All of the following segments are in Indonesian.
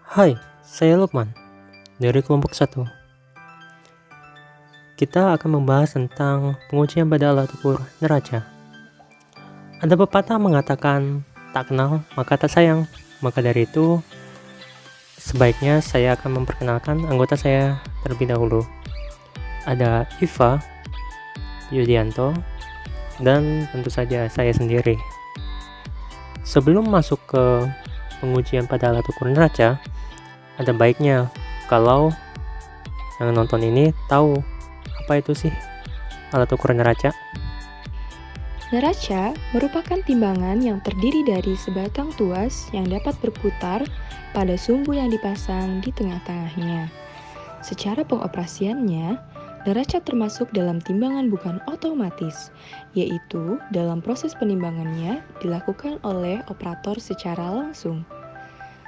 Hai, saya Lukman dari kelompok 1. Kita akan membahas tentang pengujian pada alat ukur neraca. Ada pepatah mengatakan, tak kenal maka tak sayang. Maka dari itu, sebaiknya saya akan memperkenalkan anggota saya terlebih dahulu. Ada Iva, Yudianto, dan tentu saja saya sendiri. Sebelum masuk ke pengujian pada alat ukur neraca, ada baiknya kalau yang nonton ini tahu apa itu sih alat ukur neraca. Neraca merupakan timbangan yang terdiri dari sebatang tuas yang dapat berputar pada sumbu yang dipasang di tengah-tengahnya. Secara pengoperasiannya, neraca termasuk dalam timbangan bukan otomatis, yaitu dalam proses penimbangannya dilakukan oleh operator secara langsung.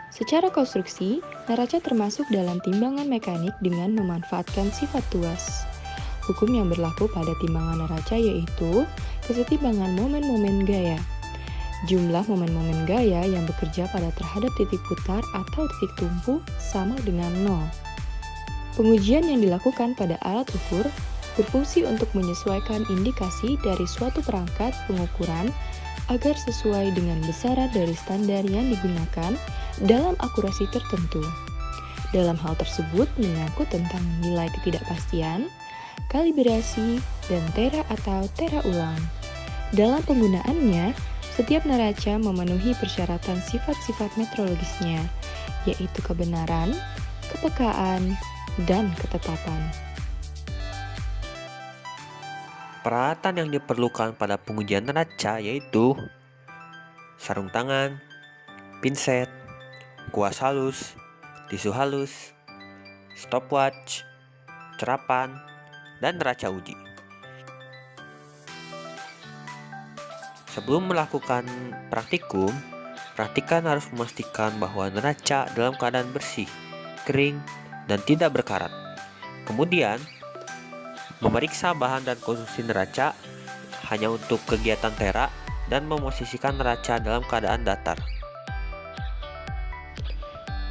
Secara konstruksi, neraca termasuk dalam timbangan mekanik dengan memanfaatkan sifat tuas. Hukum yang berlaku pada timbangan neraca yaitu kesetimbangan momen-momen gaya. Jumlah momen-momen gaya yang bekerja pada terhadap titik putar atau titik tumpu sama dengan 0. Pengujian yang dilakukan pada alat ukur berfungsi untuk menyesuaikan indikasi dari suatu perangkat pengukuran agar sesuai dengan besaran dari standar yang digunakan dalam akurasi tertentu. Dalam hal tersebut menyangkut tentang nilai ketidakpastian, kalibrasi, dan tera atau tera ulang. Dalam penggunaannya, setiap neraca memenuhi persyaratan sifat-sifat metrologisnya, yaitu kebenaran, kepekaan, dan ketetapan. Peralatan yang diperlukan pada pengujian neraca yaitu sarung tangan, pinset, kuas halus, tisu halus, stopwatch, cerapan, dan neraca uji. Sebelum melakukan praktikum, praktikan harus memastikan bahwa neraca dalam keadaan bersih, kering, dan tidak berkarat. Kemudian, memeriksa bahan dan konstruksi neraca hanya untuk kegiatan tera dan memosisikan neraca dalam keadaan datar.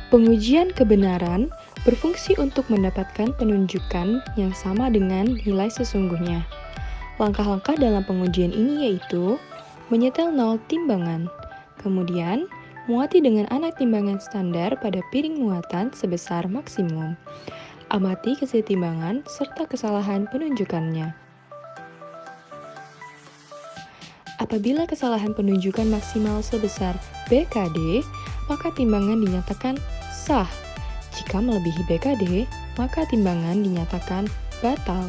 Pengujian kebenaran berfungsi untuk mendapatkan penunjukan yang sama dengan nilai sesungguhnya. Langkah-langkah dalam pengujian ini yaitu menyetel 0 timbangan, kemudian muati dengan anak timbangan standar pada piring muatan sebesar maksimum. Amati kesetimbangan serta kesalahan penunjukannya. Apabila kesalahan penunjukan maksimal sebesar BKD, maka timbangan dinyatakan sah. Jika melebihi BKD, maka timbangan dinyatakan batal.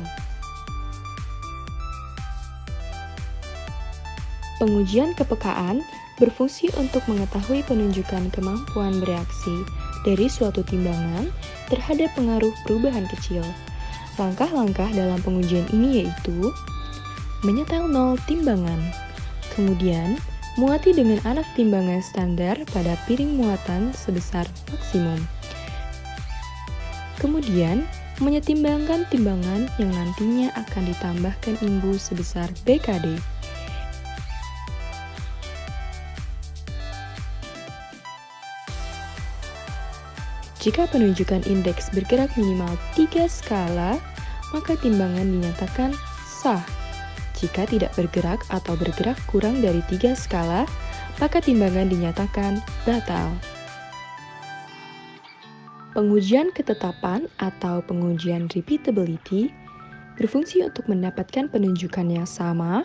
Pengujian kepekaan berfungsi untuk mengetahui penunjukan kemampuan bereaksi dari suatu timbangan terhadap pengaruh perubahan kecil. Langkah-langkah dalam pengujian ini yaitu menyetel 0 timbangan, kemudian muati dengan anak timbangan standar pada piring muatan sebesar maksimum. Kemudian, menyetimbangkan timbangan yang nantinya akan ditambahkan imbu sebesar BKD. Jika penunjukan indeks bergerak minimal 3 skala, maka timbangan dinyatakan sah. Jika tidak bergerak atau bergerak kurang dari 3 skala, maka timbangan dinyatakan batal. Pengujian ketetapan atau pengujian repeatability berfungsi untuk mendapatkan penunjukan yang sama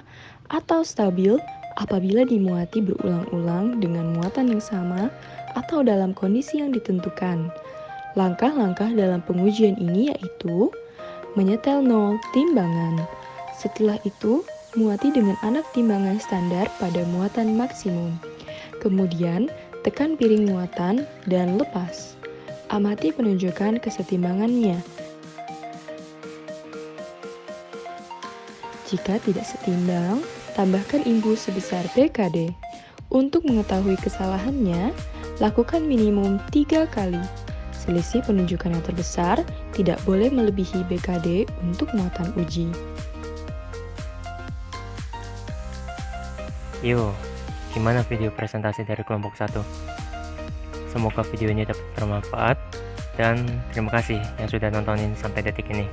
atau stabil apabila dimuati berulang-ulang dengan muatan yang sama atau dalam kondisi yang ditentukan. Langkah-langkah dalam pengujian ini yaitu menyetel 0 timbangan. Setelah itu, muati dengan anak timbangan standar pada muatan maksimum. Kemudian, tekan piring muatan dan lepas. Amati penunjukan kesetimbangannya. Jika tidak setimbang, tambahkan imbu sebesar BKD. Untuk mengetahui kesalahannya, lakukan minimum 3 kali. Selisih penunjukan yang terbesar tidak boleh melebihi BKD untuk muatan uji. Yo, gimana video presentasi dari kelompok 1? Semoga video ini dapat bermanfaat dan terima kasih yang sudah nontonin sampai detik ini.